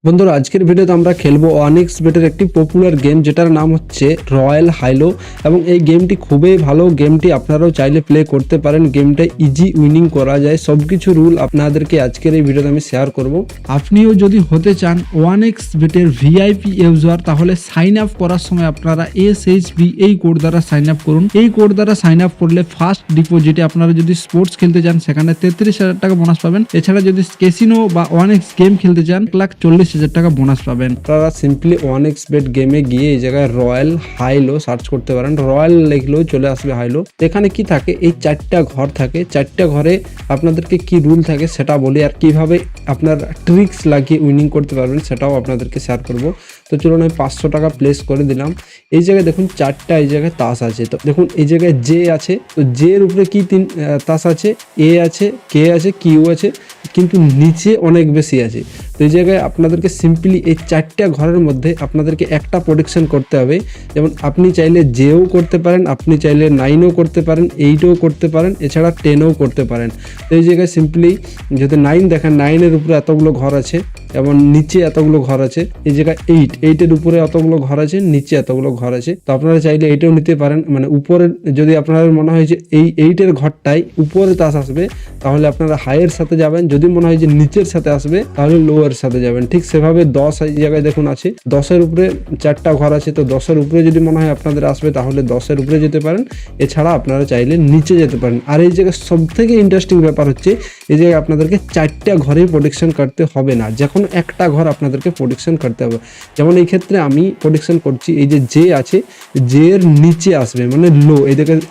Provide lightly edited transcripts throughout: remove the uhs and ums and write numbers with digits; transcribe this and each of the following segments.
বন্ধুরা আজকের ভিডিওতে আমরা খেলবো ওয়ানিক্স বেটের একটি পপুলার গেম যেটার নাম হচ্ছে রয়্যাল হাইলো এবং এই গেমটি খুবই ভালো। গেমটি আপনারাও চাইলে প্লে করতে পারেন। গেমটা ইজি উইনিং করা যায়, সবকিছু রুল আপনাদেরকে আজকের এই ভিডিওতে আমি শেয়ার করব। আপনিও যদি হতে চান ওয়ানিক্স বেটের ভিআইপি ইউজার তাহলে সাইন আপ করার সময় আপনারা SHB এই কোড দ্বারা সাইন আপ করুন। এই কোড দ্বারা সাইন আপ করলে ফার্স্ট ডিপোজিটে আপনারা যদি স্পোর্টস খেলতে চান সেখানে 33,000 টাকা বোনাস পাবেন। এছাড়া যদি ক্যাসিনো বা ওয়ানিক্স গেম খেলতে চান 1,40,000 টাকা বোনাস পাবেন। আপনারা সিম্পলি ওয়ানিক্স বেট গেমে গিয়ে এই জায়গায় রয়্যাল হাইলো সার্চ করতে পারেন। রয়্যাল লিখলেও চলে আসবে হাইলো। এখানে কি থাকে, এই 4টা ঘর থাকে। 4টা ঘরে আপনাদেরকে কি রুল থাকে সেটা বলি, আর কিভাবে আপনার ট্রিক্স লাগিয়ে উইনিং করতে পারবেন সেটাও আপনাদেরকে শেয়ার করব। তো চলুন আমি 500 টাকা প্লেস করে দিলাম। এই জায়গায় দেখুন 4টা এই জায়গায় তাস আছে। তো দেখুন এই জায়গায় জে আছে, তো জে এর উপরে কি 3 তাস আছে, এ আছে, কে আছে, কিউ আছে, কিন্তু নিচে অনেক বেশি আছে। তো এই জায়গায় আপনাদেরকে সিম্পলি এই 4টা ঘরের মধ্যে আপনাদেরকে একটা প্রোটেকশন করতে হবে। যেমন আপনি চাইলে জেও করতে পারেন, আপনি চাইলে 9ও করতে পারেন, 8ও করতে পারেন, এছাড়া 10ও করতে পারেন। তো এই জায়গায় সিম্পলি যদি 9 দেখেন, 9-এর উপরে এতগুলো ঘর আছে এবং নিচে এতগুলো ঘর আছে। এই জায়গায় 8-এর উপরে এতগুলো ঘর আছে, নিচে এতগুলো ঘর আছে। তো আপনারা চাইলে এইটাও নিতে পারেন। মানে উপরে যদি আপনাদের মনে হয় যে এই 8-এর ঘরটায় উপরে তাস আসবে তাহলে আপনারা হাইয়ের সাথে যাবেন। যদি মনে হয় যে নিচের সাথে আসবে তাহলে লোয়ার সাথে যাবেন। ঠিক সেভাবে 10 এই জায়গায় দেখুন আছে, 10-এর উপরে 4টা ঘর আছে। তো 10-এর উপরে যদি মনে হয় আপনাদের আসবে তাহলে 10-এর উপরে যেতে পারেন। এছাড়া আপনারা চাইলে নিচে যেতে পারেন। আর এই জায়গায় সব থেকে ইন্টারেস্টিং ব্যাপার হচ্ছে এই জায়গায় আপনাদেরকে 4টা ঘরেই প্রোটেকশন করতে হবে না, যে কোনো একটা ঘর আপনাদেরকে প্রোটেকশন করতে হবে। যেমন এই ক্ষেত্রে আমি প্রোটেকশন করছি এই যে জে আছে, জে এর নিচে আসবে মানে লো।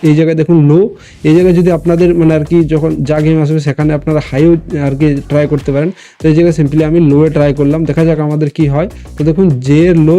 এই জায়গায় দেখুন লো। এই জায়গায় যদি আপনাদের মানে আর কি যখন যা গেম আসবে সেখানে আপনারা হাইও আর কি ট্রাই করতে পারেন। তো এই জায়গায় সিম্পলি আমি লোয়ে ট্রাই করলাম, দেখা যাক আমাদের কি হয়। তো দেখুন জে এর লো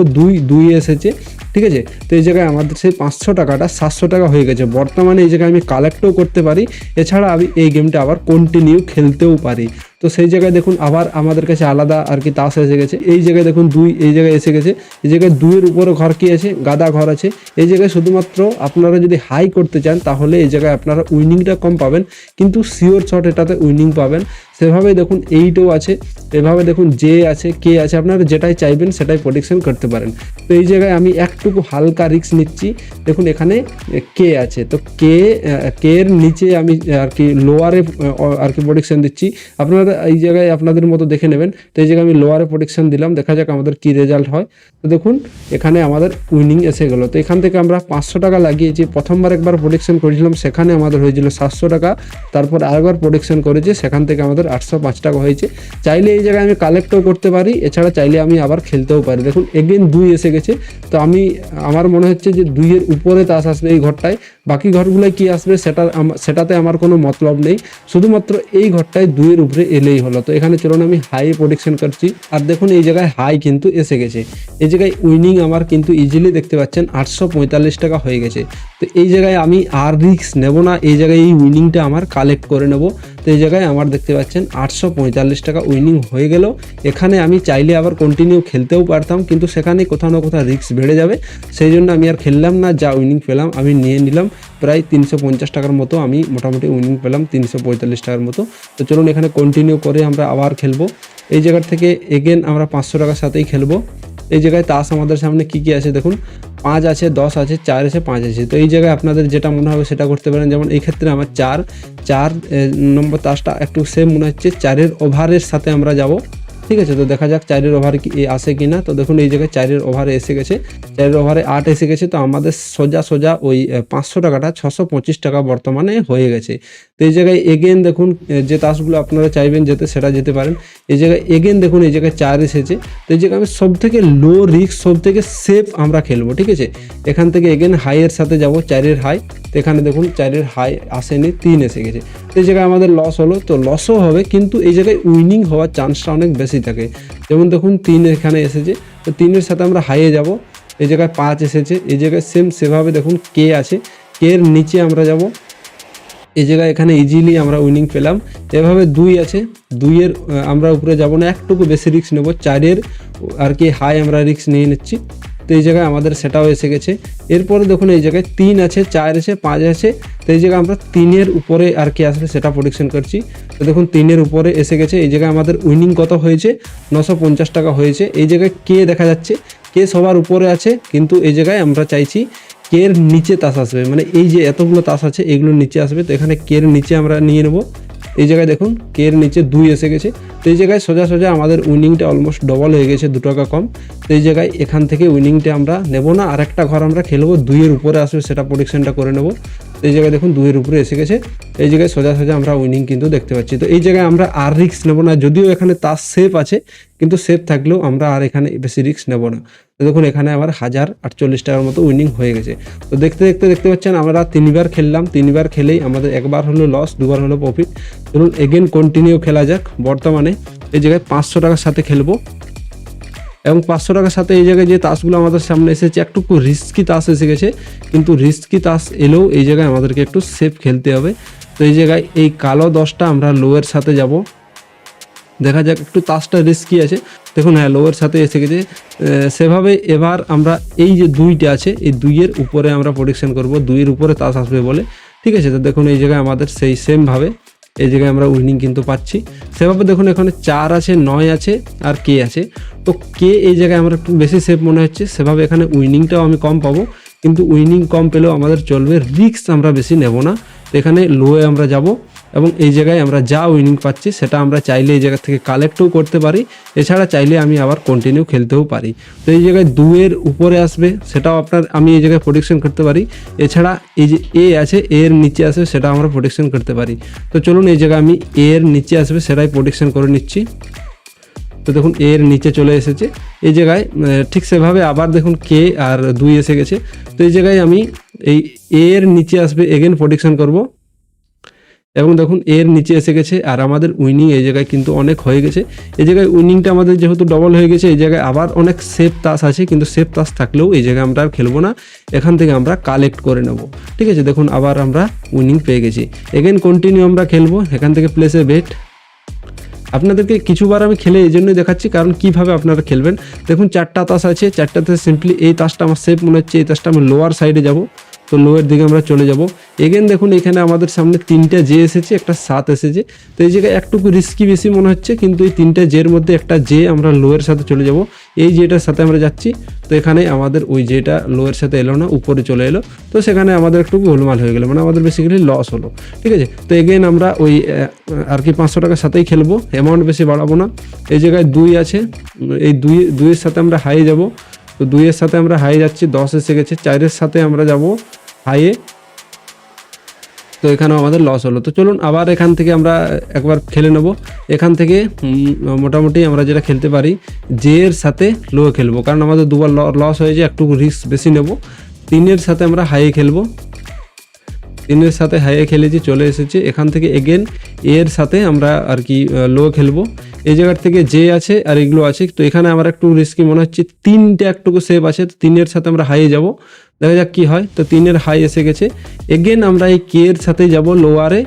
2 এসেছে, ঠিক আছে। তো এই জায়গায় আমাদের সেই 500 টাকাটা 700 টাকা হয়ে গেছে। বর্তমানে এই জায়গায় আমি কালেক্টও করতে পারি, এছাড়া আমি এই গেমটা আবার কন্টিনিউ খেলতেও পারি। তো সেই জায়গায় দেখুন আবার আমাদের কাছে আলাদা আর কি তাস এসে গেছে। এই জায়গায় দেখুন 2 এই জায়গায় এসে গেছে। এই জায়গায় 2-এর উপরে ঘর কি আছে, গাদা ঘর আছে। এই জায়গায় শুধুমাত্র আপনারা যদি হাই করতে চান তাহলে এই জায়গায় আপনারা উইনিংটা কম পাবেন, কিন্তু শিওর শট এটাতে উইনিং পাবেন। সেভাবেই দেখুন 8ও আছে, এভাবে দেখুন জে আছে, কে আছে। আপনারা যেটাই চাইবেন সেটাই প্রোটেকশন করতে পারেন। তো এই জায়গায় আমি একটুকু হালকা রিস্ক নিচ্ছি। দেখুন এখানে কে আছে, তো কে এর নিচে আমি আর কি লোয়ারে আর কি প্রোটেকশন দিচ্ছি। আপনারা এই জায়গায় আপনাদের মতো দেখে নেবেন। তো এই জায়গায় আমি লোয়ারে প্রোটেকশন দিলাম, দেখা যাক আমাদের কি রেজাল্ট হয়। তো দেখুন এখানে আমাদের উইনিং এসে গেল। তো এখান থেকে আমরা 500 টাকা লাগিয়েছি। প্রথমবার একবার প্রোটেকশন করেছিলাম, সেখানে আমাদের হয়েছিল 700 টাকা। তারপর আরেকবার প্রোটেকশন করেছি, সেখান থেকে আমাদের 805 টাকা হয়েছে। চাইলে এই জায়গায় আমি কালেক্টও করতে পারি, এছাড়া চাইলে আমি আবার খেলতেও পারি। দেখুন এগেন 2 এসে গেছে। তো আমার মনে হচ্ছে যে 2-এর উপরে তাস আসবে এই ঘরটায়। বাকি ঘরগুলোয় কি আসবে সেটাতে আমার কোনো মতলব নেই, শুধুমাত্র এই ঘরটায় 2-এর উপরে এলেই হলো। তো এখানে চলুন আমি হাই প্রোটেকশন করছি। আর দেখুন এই জায়গায় হাই কিন্তু এসে গেছে। এই জায়গায় উইনিং আমার কিন্তু ইজিলি দেখতে পাচ্ছেন 845 টাকা হয়ে গেছে। তো এই জায়গায় আমি আর রিস্ক নেব না, এই জায়গায় এই উইনিংটা আমার কালেক্ট করে নেব। তো এই জায়গায় আমার দেখতে পাচ্ছেন 845 টাকা উইনিং হয়ে গেল। এখানে আমি চাইলে আবার কন্টিনিউ খেলতেও পারতাম, কিন্তু সেখানে কোথাও না কোথাও রিস্ক বেড়ে যাবে। সেই জন্য আমি আর খেললাম না। যা উইনিং পেলাম আমি নিয়ে নিলাম। প্রায় 350 টাকার মতো আমি মোটামুটি উইনিং পেলাম, 345 টাকার মতো। তো চলুন এখানে কন্টিনিউ করে আমরা আবার খেলবো। এই জায়গার থেকে এগেন আমরা 500 টাকার সাথেই খেলবো। এই জায়গায় তাস আমাদের সামনে কি কি আছে দেখুন, 5 আছে, 10 আছে, 4 আছে, 5 আছে। তো এই জায়গায় আপনাদের যেটা মনে হবে সেটা করতে পারেন। যেমন এই ক্ষেত্রে আমার 4 নম্বর তাসটা একটু সেম মনে হচ্ছে, 4-এর ওভারের সাথে আমরা যাব, ঠিক আছে। তো দেখা যাক 4-এর ওভারে কি আসে কি না। তো দেখুন এই জায়গায় 4-এর ওভারে এসে গেছে, 4-এর ওভারে 8 এসে গেছে। তো আমাদের সোজা ওই 500 টাকাটা 625 টাকা বর্তমানে হয়ে গেছে। তো এই জায়গায় এগেন দেখুন যে তাসগুলো আপনারা চাইবেন যেতে সেটা যেতে পারেন। এই জায়গায় এগেন দেখুন এই জায়গায় 4 এসেছে। তো এই জায়গায় আমি সব থেকে লো রিস্ক, সব থেকে সেফ আমরা খেলবো, ঠিক আছে। এখান থেকে এগেন হাইয়ের সাথে যাব, 4-এর হাই। তো এখানে দেখুন 4-এর হাই আসেনি, 3 এসে গেছে। তো এই জায়গায় আমাদের লস হলো, তো লসও হবে, কিন্তু এই জায়গায় উইনিং হওয়ার চান্সটা অনেক বেশি থাকে। যেমন দেখুন 3 এখানে এসেছে, তো 3-এর সাথে আমরা হাইয়ে যাব। এই জায়গায় 5 এসেছে, এই জায়গায় সেভাবে দেখুন কে আছে, কে এর নিচে আমরা যাব। এই জায়গায় এখানে ইজিলি আমরা উইনিং পেলাম। এভাবে 2 আছে, 2-এর আমরা উপরে যাব না, একটুকু বেশি রিস্ক নেব। 4-এর আর কি হাই আমরা রিস্ক নিয়ে নিচ্ছি। তো তো এই জায়গায় আমাদের সেটাও এসে গেছে। এরপরে দেখুন এই জায়গায় 3 আছে, 4 আছে, 5 আছে। তো এই জায়গায় আমরা 3-এর উপরে আর কি আসবে সেটা প্রেডিকশন করছি। তো দেখুন 3-এর উপরে এসে গেছে। এই জায়গায় আমাদের উইনিং কত হয়েছে, 950 টাকা হয়েছে। এই জায়গায় কে দেখা যাচ্ছে, কে সবার উপরে আছে, কিন্তু এই জায়গায় আমরা চাইছি কে এর নিচে তাস আসবে, মানে এই যে এতগুলো তাস আছে এগুলোর নিচে আসবে। তো এখানে কে এর নিচে আমরা নিয়ে নেব। এই জায়গায় দেখুন কে এর নিচে 2 এসে গেছে। তো এই জায়গায় সোজা সোজা আমাদের উইনিংটা অলমোস্ট ডবল হয়ে গেছে, 2 টাকা কম। তো এই জায়গায় এখান থেকে উইনিংটা আমরা নেব না, আর একটা ঘর আমরা খেলবো 2-এর উপরে আসবে সেটা প্রেডিকশনটা করে নেব। তো এই জায়গায় দেখুন 2-এর উপরে এসে গেছে। এই জায়গায় সোজা সোজা আমরা উইনিং কিন্তু দেখতে পাচ্ছি। তো এই জায়গায় আমরা আর রিস্ক নেব না, যদিও এখানে তাস সেফ আছে, কিন্তু সেফ থাকলেও আমরা আর এখানে বেশি রিস্ক নেব না। তো দেখুন এখানে আবার 1048 টাকার মতো উইনিং হয়ে গেছে। তো দেখতে দেখতে দেখতে পাচ্ছেন আমরা 3বার খেললাম, 3বার খেলেই আমাদের একবার হলো লস, 2বার হলো প্রফিট। ধরুন এগেন কন্টিনিউ খেলা যাক। বর্তমানে এই জায়গায় 500 টাকার সাথে খেলবো, এবং 500 টাকার সাথে এই জায়গায় যে তাসগুলো আমাদের সামনে এসেছে একটু রিস্কি তাস এসে গেছে, কিন্তু রিস্কি তাস এলেও এই জায়গায় আমাদেরকে একটু সেফ খেলতে হবে। তো এই জায়গায় এই কালো 10টা আমরা লোয়ের সাথে যাব, দেখা যাক একটু তাসটা রিস্কি আছে। দেখুন হ্যাঁ লোয়ের সাথে এসে গেছে। সেভাবে এবার আমরা এই যে 2টা আছে এই 2-এর উপরে আমরা প্রেডিকশন করব, 2-এর উপরে তাস আসবে বলে, ঠিক আছে। তো দেখুন এই জায়গায় আমাদের সেই সেমভাবে এই জায়গায় আমরা উইনিং কিন্তু পাচ্ছি। সেভাবে দেখুন এখানে 4 আছে, 9 আছে আর কে আছে। তো কে এই জায়গায় আমরা একটু বেশি সেফ মনে হচ্ছে। সেভাবে এখানে উইনিংটাও আমি কম পাবো, কিন্তু উইনিং কম পেলেও আমাদের চলবে, রিস্ক আমরা বেশি নেব না। তো এখানে লোয়ে আমরা যাব, এবং এই জায়গায় আমরা যা উইনিং পাচ্ছি সেটা আমরা চাইলে এই জায়গা থেকে কালেক্টও করতে পারি, এছাড়া চাইলে আমি আবার কন্টিনিউ খেলতেও পারি। তো এই জায়গায় 2-এর উপরে আসবে সেটাও আমি এই জায়গায় প্রেডিকশন করতে পারি, এছাড়া এই যে এ আছে এর নিচে আসবে সেটা আমরা প্রেডিকশন করতে পারি। তো চলুন এই জায়গায় আমি এর নিচে আসবে সেটাই প্রেডিকশন করে নিচ্ছি। তো দেখুন এর নিচে চলে এসেছে। এই জায়গায় ঠিক সেভাবে আবার দেখুন কে আর 2 এসে গেছে। তো এই জায়গায় আমি এই এর নিচে আসবে এগেন প্রেডিকশন করব, এবং দেখুন এর নিচে এসে গেছে। আর আমাদের উইনিং এই জায়গায় কিন্তু অনেক হয়ে গেছে। এই জায়গায় উইনিংটা আমাদের যেহেতু ডবল হয়ে গেছে, এই জায়গায় আবার অনেক সেফ তাস আছে, কিন্তু সেফ তাস থাকলেও এই জায়গায় আমরা আর খেলবো না, এখান থেকে আমরা কালেক্ট করে নেব, ঠিক আছে। দেখুন আবার আমরা উইনিং পেয়ে গেছি। এগেন কন্টিনিউ আমরা খেলবো, এখান থেকে প্লেসে বেট। আপনাদেরকে কিছুবার আমি খেলে এই জন্যই দেখাচ্ছি, কারণ কিভাবে আপনারা খেলবেন। দেখুন 4টা তাস আছে, 4টাতে সিম্পলি এই তাসটা আমার সেফ মনে হচ্ছে, এই তাসটা আমি লোয়ার সাইডে যাব। তো লোয়ের দিকে আমরা চলে যাব। এগেন দেখুন এখানে আমাদের সামনে 3টা জে এসেছে, একটা 7 এসেছে। তো এই জায়গায় একটুকু রিস্কি বেশি মনে হচ্ছে, কিন্তু এই 3টা জের মধ্যে একটা জে আমরা লোয়ের সাথে চলে যাব। এই জেটার সাথে আমরা যাচ্ছি। তো এখানে আমাদের ওই জেটা লোয়ের সাথে এলো না, উপরে চলে এলো। তো সেখানে আমাদের একটু গোলমাল হয়ে গেলো, মানে আমাদের বেসিক্যালি লস হলো, ঠিক আছে। তো এগেন আমরা ওই আর কি 500 টাকার সাথেই খেলবো, অ্যামাউন্ট বেশি বাড়াবো না। এই জায়গায় 2 আছে, এই 2-এর সাথে আমরা হাই যাব। তো 2-এর সাথে আমরা হাই যাচ্ছি, 10 এসে গেছে। 4-এর সাথে আমরা যাব হাইয়ে। তো এখানেও আমাদের লস হলো। তো চলুন আবার এখান থেকে আমরা একবার খেলে নেব। এখান থেকে মোটামুটি আমরা যেটা খেলতে পারি জে এর সাথে লো খেলবো, কারণ আমাদের 2বার লস হয়েছে, একটু রিস্ক বেশি নেব। 3-এর সাথে আমরা হাইয়ে খেলবো, 3-এর সাথে হাইয়ে খেলেছি, চলে এসেছে। এখান থেকে এগেন এর সাথে আমরা আর কি লো খেলবো। এই জায়গার থেকে জে আছে আর এগুলো আছে। তো এখানে আমার একটু রিস্কি মনে হচ্ছে, 3টা একটুকু সেভ আছে। তো 3-এর সাথে আমরা হাইয়ে যাব, দেখা যাক কি হয়। তো 3-এর হাই এসে গেছে। এগেন আমরা এই কে এর সাথে যাব লোয়ারে।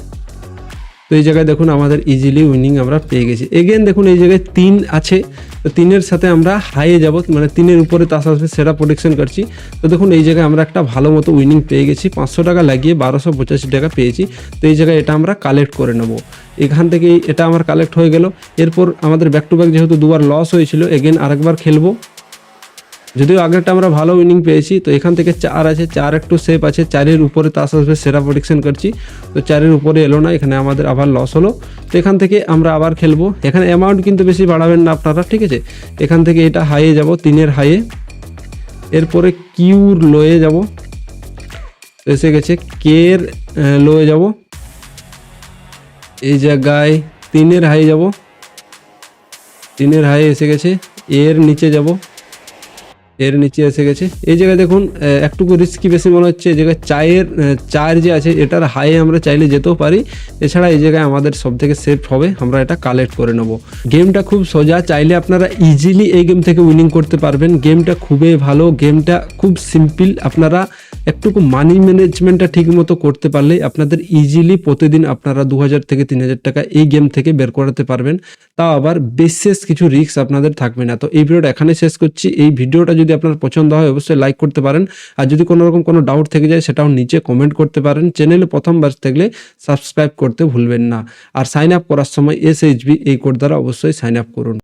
তো এই জায়গায় দেখুন আমাদের ইজিলি উইনিং আমরা পেয়ে গেছি। এগেন দেখুন এই জায়গায় 3 আছে, তো 3-এর সাথে আমরা হাইয়ে যাব, মানে 3-এর উপরে তাস আসবে সেটা প্রেডিকশন করছি। তো দেখুন এই জায়গায় আমরা একটা ভালো মতো উইনিং পেয়ে গেছি, 500 টাকা লাগিয়ে 1285 টাকা পেয়েছি। তো এই জায়গায় এটা আমরা কালেক্ট করে নেব। এখান থেকে এটা আমার কালেক্ট হয়ে গেল। এরপর আমাদের ব্যাক টু ব্যাক যেহেতু 2বার লস হয়েছিল, এগেন আরেকবার খেলবো, যদিও আগেরটা আমরা ভালো উইনিং পেয়েছি। তো এখান থেকে 4 আছে, 4 একটু সেফ আছে, 4-এর উপরে তাস আসবে সেটা প্রেডিকশন করছি। তো 4-এর উপরে এলো না, এখানে আমাদের আবার লস হলো। তো এখান থেকে আমরা আবার খেলবো। এখানে অ্যামাউন্ট কিন্তু বেশি বাড়াবেন না আপনারা, ঠিক আছে। এখান থেকে এটা হাইয়ে যাব, 3-এর হাইয়ে। এরপরে কিউর লোয়ে যাব, এসে গেছে। কের লোয়ে যাব, এই জায়গায় 3-এর হাই যাব, 3-এর হাই এসে গেছে। এর নিচে যাব, এর নিচে এসে গেছে। এই জায়গায় দেখুন একটুকু রিস্কি বেশি মনে হচ্ছে। এই জায়গায় 4 যে আছে এটার হাই আমরা চাইলে যেতেও পারি, এছাড়া এই জায়গায় আমাদের সব থেকে সেফ হবে আমরা এটা কালেক্ট করে নেব। গেমটা খুব সোজা, চাইলে আপনারা ইজিলি এই গেম থেকে উইনিং করতে পারবেন। গেমটা খুবই ভালো, গেমটা খুব সিম্পল। আপনারা একটুকু মানি ম্যানেজমেন্টটা ঠিক মতো করতে পারলেই আপনাদের ইজিলি প্রতিদিন আপনারা 2000 থেকে 3000 টাকা এই গেম থেকে বের করাতে পারবেন। তাও আবার বিশেষ কিছু রিস্ক আপনাদের থাকবে না। তো এই ভিডিওটা এখানে শেষ করছি। এই ভিডিওটা যদি আপনার পছন্দ হয় অবশ্যই লাইক করতে পারেন, আর যদি কোনো রকম কোনো ডাউট থেকে যায় সেটাও নিচে কমেন্ট করতে পারেন। চ্যানেলে প্রথমবার থাকলে সাবস্ক্রাইব করতে ভুলবেন না, আর সাইন আপ করার সময় SHB এই কোড দ্বারা অবশ্যই সাইন আপ করুন।